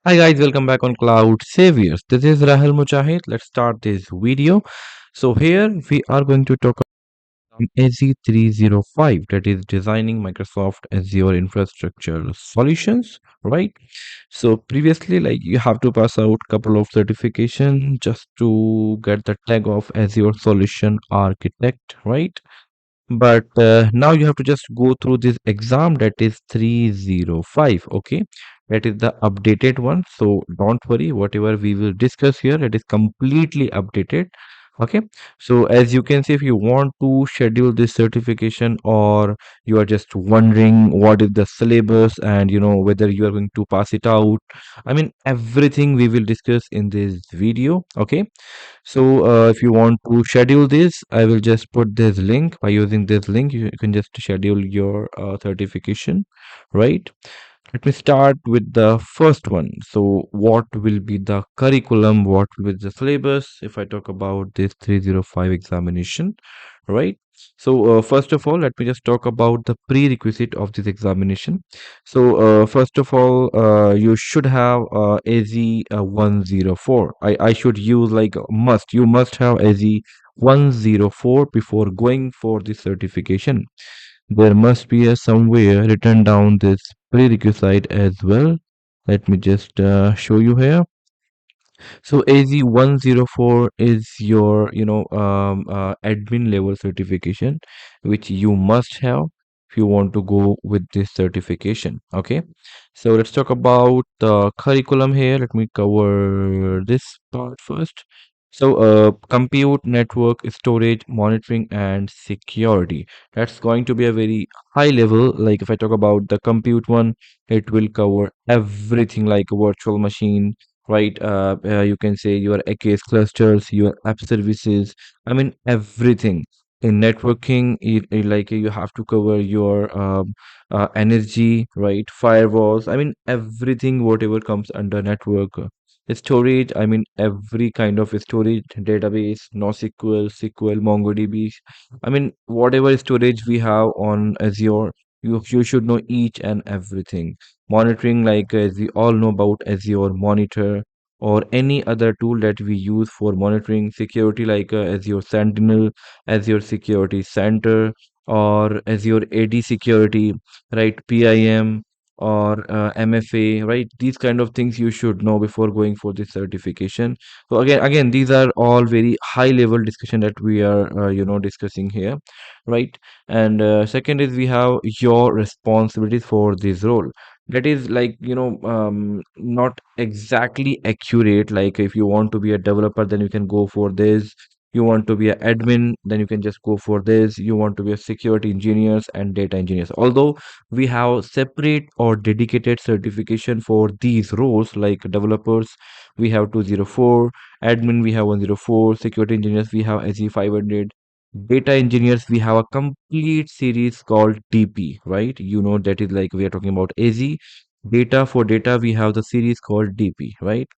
Hi guys, welcome back on Cloud Saviors. This is Rahul Mujahid. Let's start this video. So here we are going to talk about AZ305, that is designing Microsoft Azure infrastructure solutions, right? So previously, like you have to pass out couple of certification just to get the tag of Azure Solution Architect, right? But now you have to just go through this exam, that is 305. Okay, that is the updated one, so don't worry, whatever we will discuss here, it is completely updated. Okay, so as you can see, if you want to schedule this certification, or you are just wondering what is the syllabus and whether you are going to pass it out, I mean everything we will discuss in this video. Okay, so if you want to schedule this, I will just put this link. By using this link, you can just schedule your certification, right? Let me start with the first one. So, what will be the curriculum? What will be the syllabus? If I talk about this 305 examination, right? So, first of all, let me just talk about the prerequisite of this examination. So, first of all, you should have AZ 104. I should use like must. You must have AZ 104 before going for the certification. There must be a somewhere written down this prerequisite as well. Let me just show you here. So AZ104 is your, admin level certification, which you must have if you want to go with this certification. Okay. So let's talk about the curriculum here. Let me cover this part first. So, compute, network, storage, monitoring, and security. That's going to be a very high level. Like if I talk about the compute one, it will cover everything like a virtual machine, right? You can say your AKS clusters, your app services. I mean everything. In networking, like you have to cover your energy, right? Firewalls. I mean everything, whatever comes under network. Storage, I mean every kind of storage, database, NoSQL, SQL, MongoDB. I mean whatever storage we have on Azure, you should know each and everything. Monitoring, like as we all know about Azure Monitor or any other tool that we use for monitoring. Security, like Azure Sentinel, Azure Security Center, or Azure AD Security, right? PIM or MFA, right? These kind of things you should know before going for this certification. So again, these are all very high level discussion that we are, discussing here, right? And second is we have your responsibilities for this role. That is like, not exactly accurate. Like if you want to be a developer, then you can go for this. You want to be an admin, then you can just go for this. You want to be a security engineers and data engineers. Although we have separate or dedicated certification for these roles, like developers, we have 204, admin, we have 104, security engineers, we have SE 500, data engineers, we have a complete series called DP, right? That is like we are talking about AZ. Data, for data, we have the series called DP, right?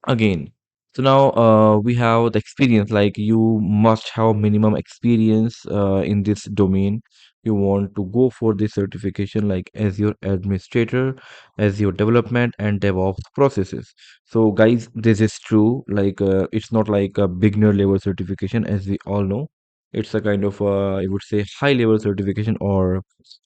Again, so now we have the experience, like you must have minimum experience in this domain. You want to go for this certification, like as your administrator, as your development and DevOps processes. So guys, this is true. Like it's not like a beginner level certification, as we all know. It's a kind of I would say high level certification, or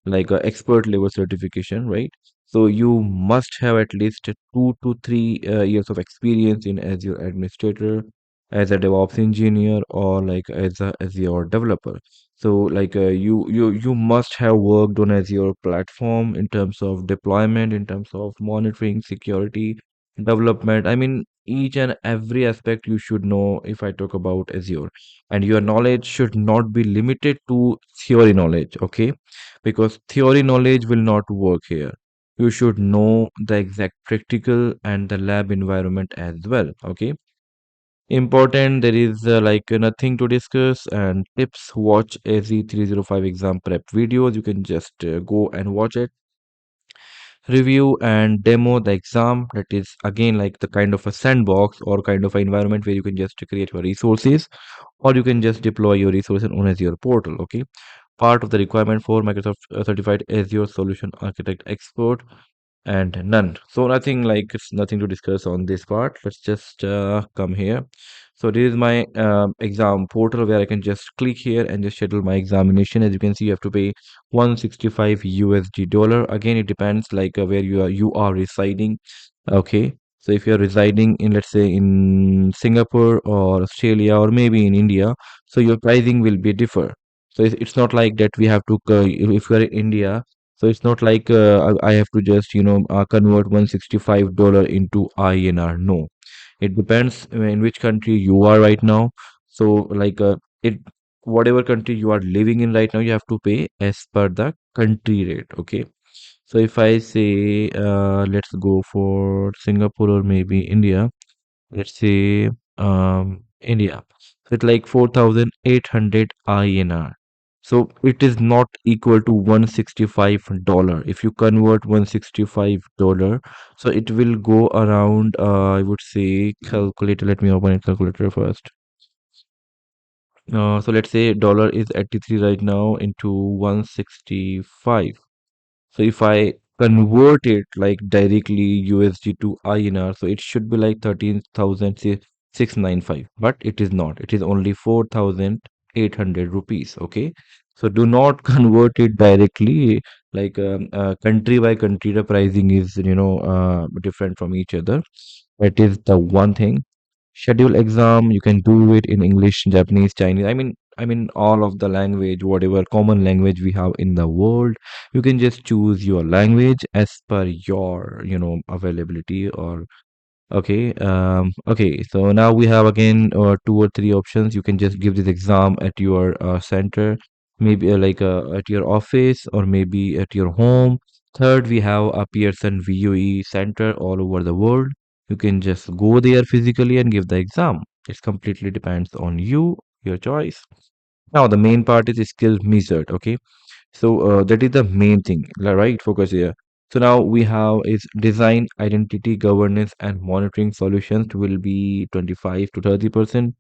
like a expert level certification, right? So you must have at least 2 to 3 years of experience in as your administrator, as a DevOps engineer, or like as your developer. So like you must have worked on as your platform in terms of deployment, in terms of monitoring, security, development. I mean each and every aspect you should know if I talk about Azure. And your knowledge should not be limited to theory knowledge, okay? Because theory knowledge will not work here. You should know the exact practical and the lab environment as well. Okay, important. There is like nothing to discuss and tips. Watch AZ305 exam prep videos. You can just go and watch it, review and demo the exam. That is again like the kind of a sandbox or kind of an environment where you can just create your resources, or you can just deploy your resources on Azure portal. Okay, part of the requirement for Microsoft certified Azure solution architect expert. and none. So nothing like it's nothing to discuss on this part. Let's just come here. So this is my exam portal where I can just click here and just schedule my examination. As you can see, you have to pay 165 USD dollar. Again, it depends like where you are residing. Okay. So if you're residing in, let's say, in Singapore or Australia or maybe in India, so your pricing will be differ. So it's not like that we have to if you're in India, so it's not like I have to just convert $165 into INR. No, it depends in which country you are right now. So like it whatever country you are living in right now, you have to pay as per the country rate. Okay. So if I say let's go for Singapore or maybe India, let's say India. So it's like 4,800 INR. So it is not equal to $165. If you convert $165, so it will go around I would say calculator. Let me open it calculator first. So let's say dollar is 83 right now into 165. So if I convert it like directly USD to INR, so it should be like 13,695, but it is not. It is only 4,800 rupees. Okay. So do not convert it directly like country by country. The pricing is, different from each other. That is the one thing. Schedule exam, you can do it in English, Japanese, Chinese. I mean all of the language, whatever common language we have in the world. You can just choose your language as per your, availability or okay. Okay, so now we have again two or three options. You can just give this exam at your center, maybe like at your office or maybe at your home. Third, we have a Pearson VUE center all over the world. You can just go there physically and give the exam. It completely depends on you, your choice. Now, the main part is skill measured. Okay, so that is the main thing, right? Focus here. So now we have is design, identity, governance, and monitoring solutions will be 25 to 30%.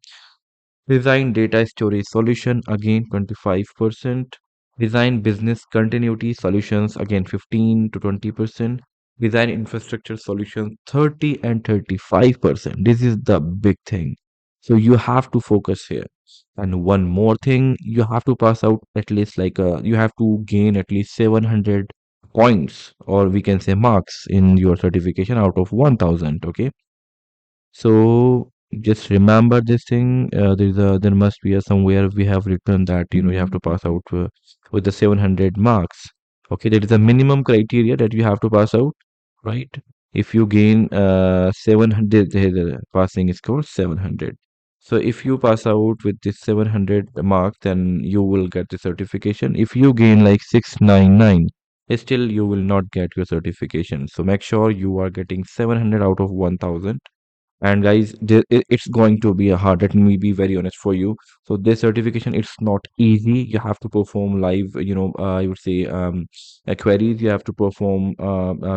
Design data storage solution again 25%. Design business continuity solutions again 15 to 20%. Design infrastructure solutions 30 and 35%. This is the big thing. So you have to focus here. And one more thing, you have to pass out at least like you have to gain at least 700 points or we can say marks in your certification out of 1000. Okay. So just remember this thing. There must be a somewhere we have written that you have to pass out with the 700 marks. Okay, there is a minimum criteria that you have to pass out, right? If you gain 700, the passing score 700. So if you pass out with this 700 marks, then you will get the certification. If you gain like 699, still you will not get your certification. So make sure you are getting 700 out of 1000. And guys, it's going to be a hard, let me be very honest for you. So this certification, it's not easy. You have to perform live, I would say queries. You have to perform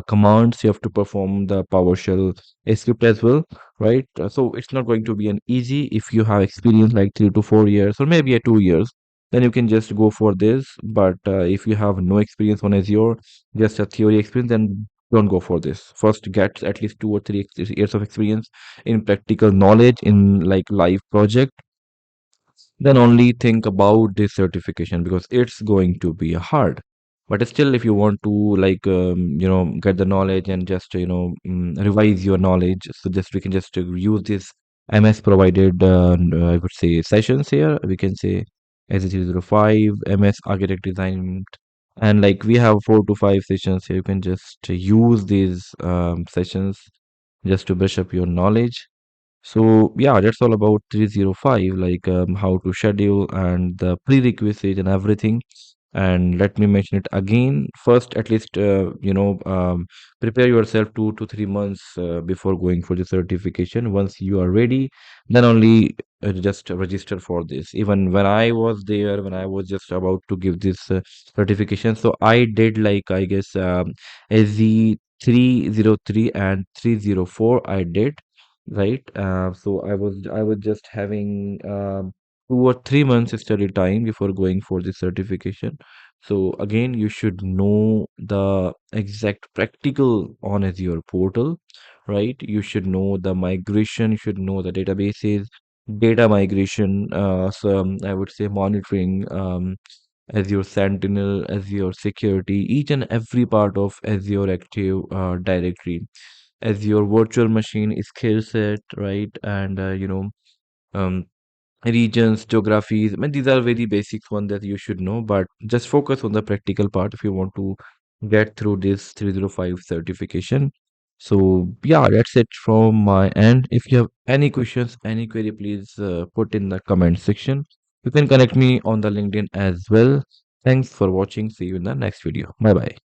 commands. You have to perform the PowerShell script as well, right? So it's not going to be an easy. If you have experience like 3 to 4 years or maybe a 2 years, then you can just go for this. But if you have no experience on Azure, just a theory experience, then don't go for this. First, get at least 2 or 3 years of experience in practical knowledge in like live project, then only think about this certification because it's going to be hard. But still, if you want to like get the knowledge and just revise your knowledge, so just we can just use this MS provided I would say sessions here. We can say as 005 MS architect design, and like we have 4 to 5 sessions here. You can just use these sessions just to brush up your knowledge. So yeah, that's all about 305, like how to schedule and the prerequisite and everything. And let me mention it again. First, at least prepare yourself 2 to 3 months before going for the certification. Once you are ready, then only just register for this. Even when I was there, when I was just about to give this certification, so I did like I guess SZ 303 and 304. I did right. So I was just having 2 or 3 months study time before going for the certification. So again, you should know the exact practical on Azure portal, right? You should know the migration, you should know the databases, data migration, I would say monitoring, Azure Sentinel, Azure Security, each and every part of Azure Active Directory, Azure Virtual Machine skill set, right? And um, regions, geographies. I mean, these are very basic ones that you should know, but just focus on the practical part if you want to get through this 305 certification. So, yeah, that's it from my end. If you have any questions, any query, please put in the comment section. You can connect me on the LinkedIn as well. Thanks for watching. See you in the next video. Bye bye.